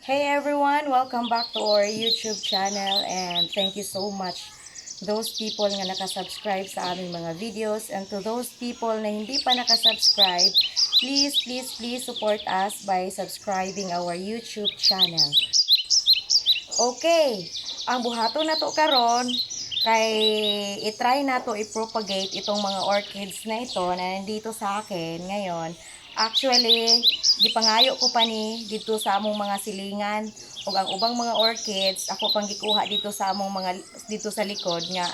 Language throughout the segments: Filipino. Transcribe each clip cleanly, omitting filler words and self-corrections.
Hey everyone! Welcome back to our YouTube channel and thank you so much those people nga nakasubscribe sa aming mga videos, and to those people na hindi pa nakasubscribe, please support us by subscribing our YouTube channel. Okay, ang buhato na to karon kay i-try na to i-propagate itong mga orchids na ito na nandito sa akin ngayon. Actually, gipangayo ko pa ni dito sa among mga silingan ug ang ubang mga orchids ako pang gikuha dito sa among mga dito sa likod nga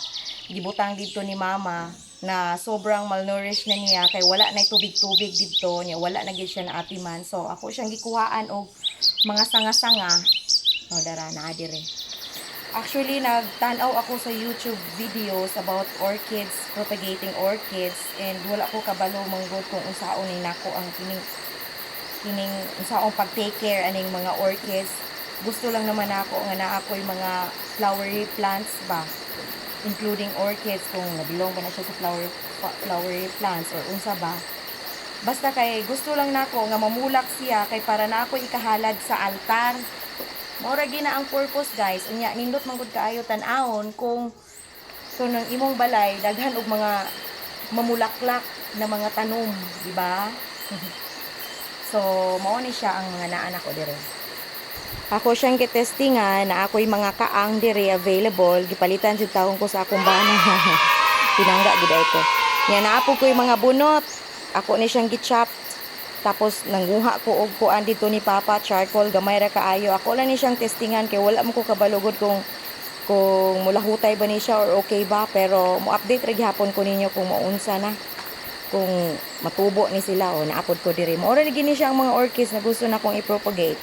gibutang dito ni mama na sobrang malnourished na niya kay wala na tubig-tubig dito niya, wala na gid siya na atiman. So ako siyang gikuhaan og mga sanga-sanga. No, dara na dire. Actually, nagtanaw ako sa YouTube videos about orchids, propagating orchids, and wala ko kabalo manggod kung unsaon ni nako ang kining unsaon pag-take care aning mga orchids. Gusto lang naman ako nga naa ko'y mga flowery plants ba, including orchids kung nabilong ba na siya sa flowery plants or unsa ba. Basta kay gusto lang nako nga mamulak siya kay para na ako ikahalad sa altar. Maura gina ang purpose guys. Unya nindot man gud kaayo tan-awon kung nang imong balay daghan og mga mamulaklak na mga tanom, di ba? So mao ni siya ang mga naanak ko dire. Ako siyang gitestingan na ako'y mga kaang dire available, gipalitan jud taon ko sa akong bana. Pinangga gid ko. Nya naapo ko yung mga bunot. Ako ni siyang gichop. Tapos nanguha ko og kuan dito ni Papa, charcoal gamay ra kaayo. Ako lang ni siyang testingan kay wala mo ko kabalugod kung mulahutay ba ni siya or okay ba, pero mo-update ra gihapon ko ninyo kung maunsa na. Kung matubo ni sila o naapod ko diri. Maura ni gini siya ang mga orchids na gusto na kong i-propagate.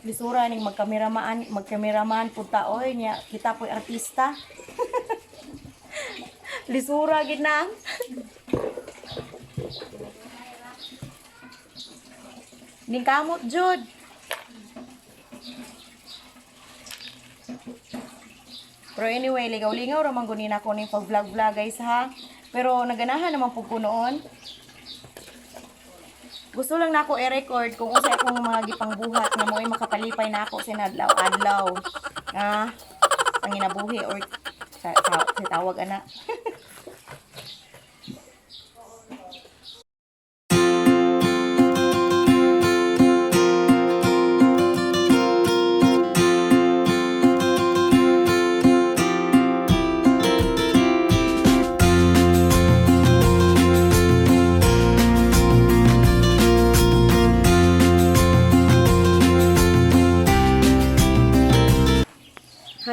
Lisura ning magkameraman punta oy niya kita po'y artista. Lisura gid na. Ning kamot jud. Pero anyway, ligaw-lingaw ra man guni nako ning pag-vlog guys ha. Pero naganahan naman pud ko noon. Gusto lang nako i-record kung usa akong mga gipangbuhat nga mo'y makapalipay na ako sa adlaw-adlaw. Ang inabuhi or sa tawag ana.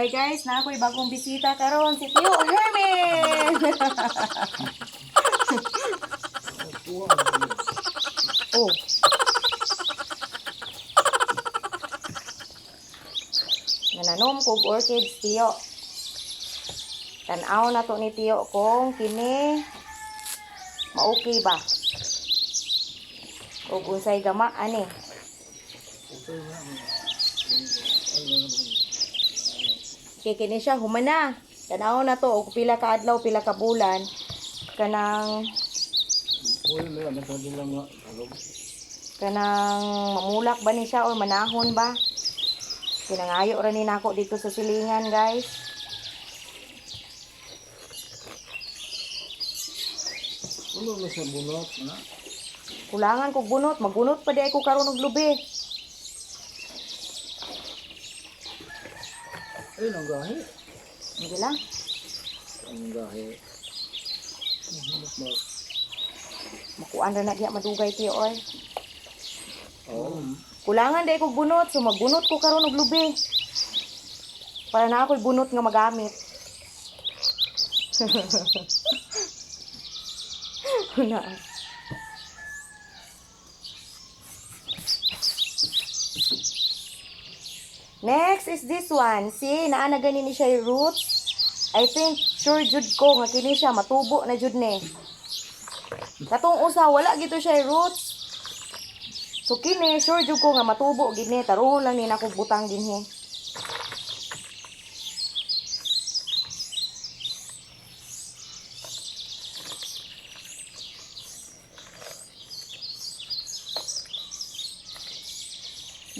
Hi guys, na ako'y bagong bisita karon si Tio Herman. Oh. Nananom kog orchids Tio. Tan-aw na to ni Tio kung kini ma-okay ba. O unsay gama ani. Kaya kini siya humana. Tanaw na to og pila ka adlaw, pila ka bulan kanang mamulak ba ni siya or manahon ba. Pinangayo ra ni nako dito sa silingan guys. Ano na sa bunot na? Kulangan kog bunot, magbunot pa di ay ko karon og lubi. Ay, ang gahi. Hindi lang. Ang gahi. Makuan ra na diya madugay Tio oy. Oo. Kulangan di ay kog bunot, so magbunot ko karon og lubi. Para na ako'y bunot nga magamit. Una. Next is this one. See, naana ganin ni siya yung roots. I think sure jud ko nga kini siya matubo na jud ni. Katong usa wala gito siya roots. So kini sure jud ko nga matubo gid ni tarong lang ni nako butang dinhi.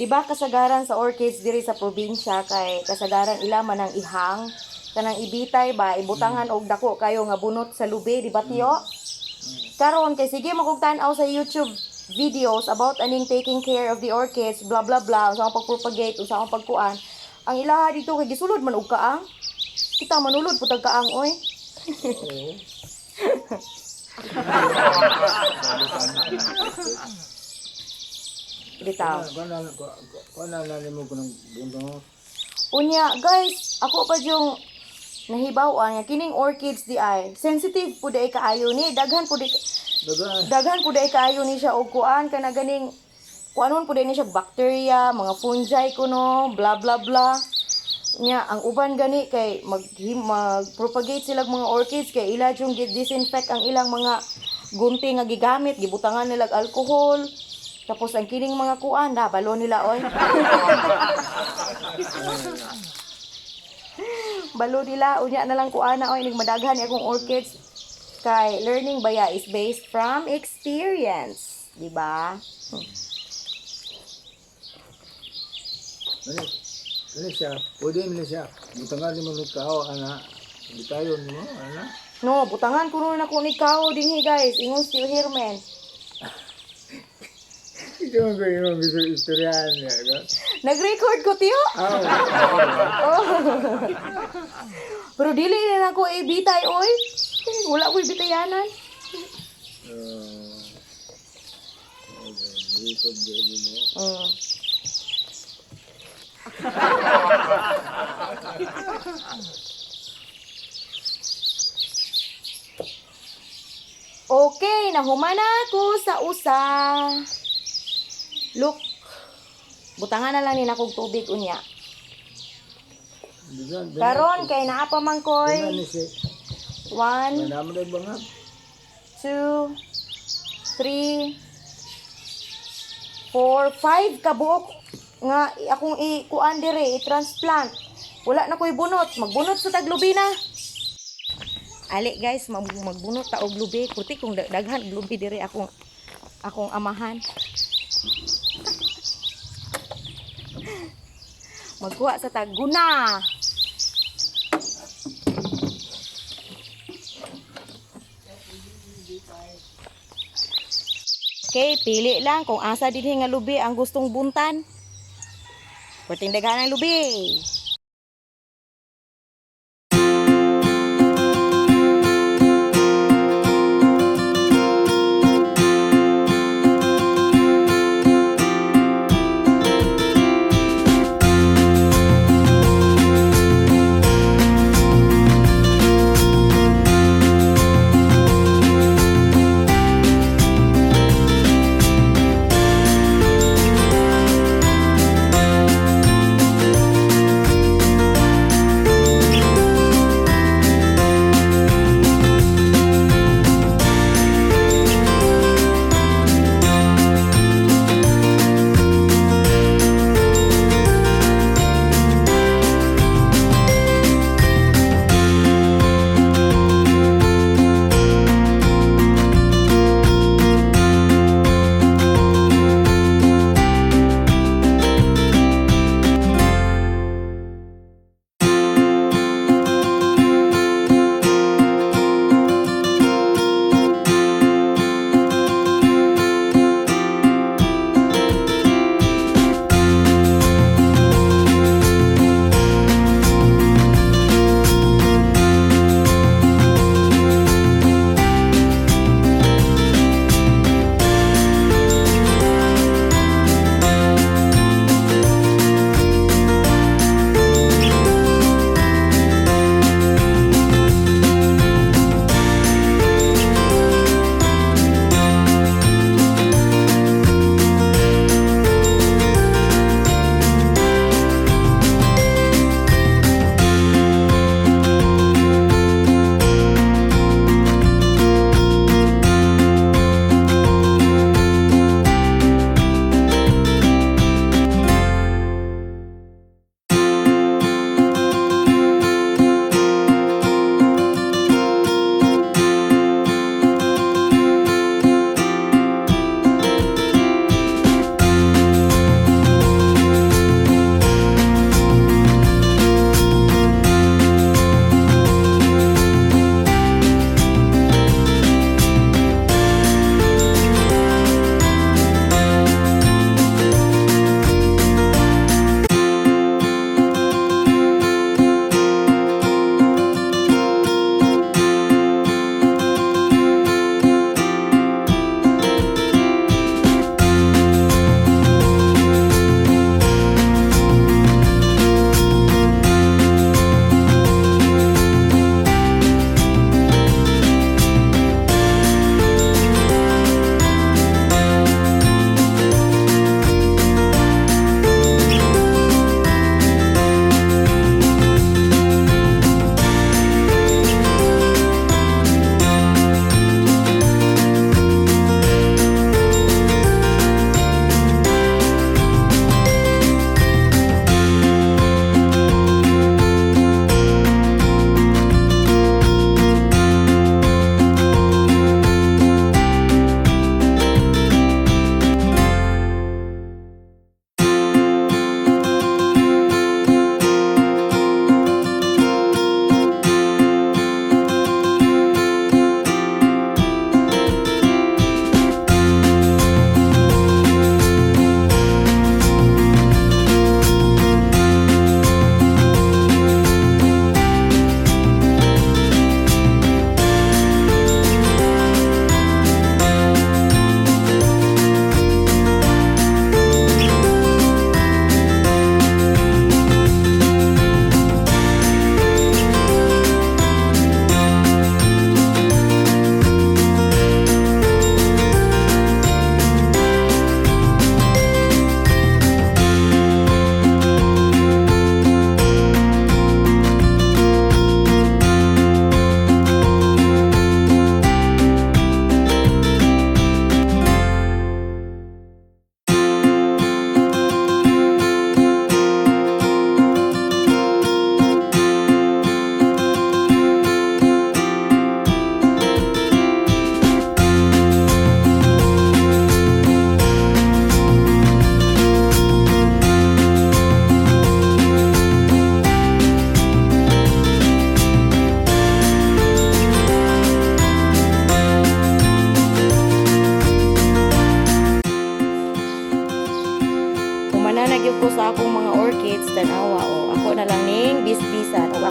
Di ba kasagaran sa orchids diri sa probinsya kay kasagaran ila man ang ihang kanang ibitay ba ibutangan og dako kayo nga bunot sa lubi di ba tiyo? Karon kay sige makugtan-aw sa YouTube videos about aning taking care of the orchids blah blah blah usa akong pagpropagate usa akong pagkuan ang ilaha dito kay gisulod man og kaang kita manulod putag kaang oy. Oo. Bitaw. Kuana mo ko ng bunot. Unya, guys, ako pa yung nahibawan nga kining orchids di ay sensitive pud ay kaayo ni daghan pud ay kaayo ni siya og kuan kana ganing kuanon pud ni siya bacteria, mga fungi kuno, bla bla bla. Nya ang uban gani kay mag-propagate sila mga orchids kay ila yung disinfect ang ilang mga gunting nga gigamit, gibutangan nila alcohol. Tapos ang kining mga kuan da balo nila oy. Balo nila unya na lang kuana oy ning madaghan ni akong orchids kay learning baya is based from experience, di ba? Ano siya? Pwede mo siya. Butangan mo ng kao, ana. Bitayon mo, ana. No, butangan kuno na ko ni kao dinhi guys, ingon still here men. Ito ang yung istoryahan niya, no? Nag-record ko tiyo. Oh. Pero dili na ako ibitay oy. Wala ko ibitayanan. Record din mo. Okay, nahuman na ako sa usa. Look. Butangan na lang ni nakog tubig unya. Karon kay naa pa man koy. 1 2 3 4 5 kabuok nga akong ikuan dire i-transplant. Wala na koy bunot, magbunot sa taglubi na. Ali guys, magbunot ta og lubi, kurti kung daghan lubi dire akong amahan. Magkuha sa taguna. Okay, pili lang kung asa dinhi nga lubi ang gustong buntan. Kurting daghan ang lubi.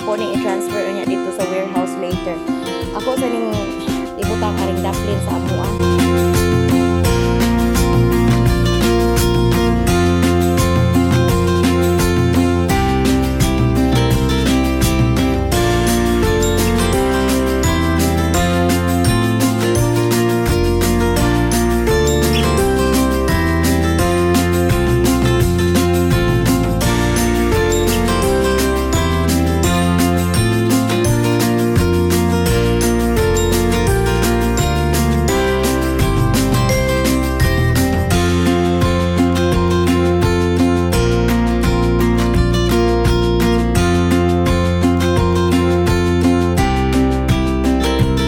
ako ning i-transfer niya dito sa warehouse later. Ako sa ning ibutang aring daplin sa amuan.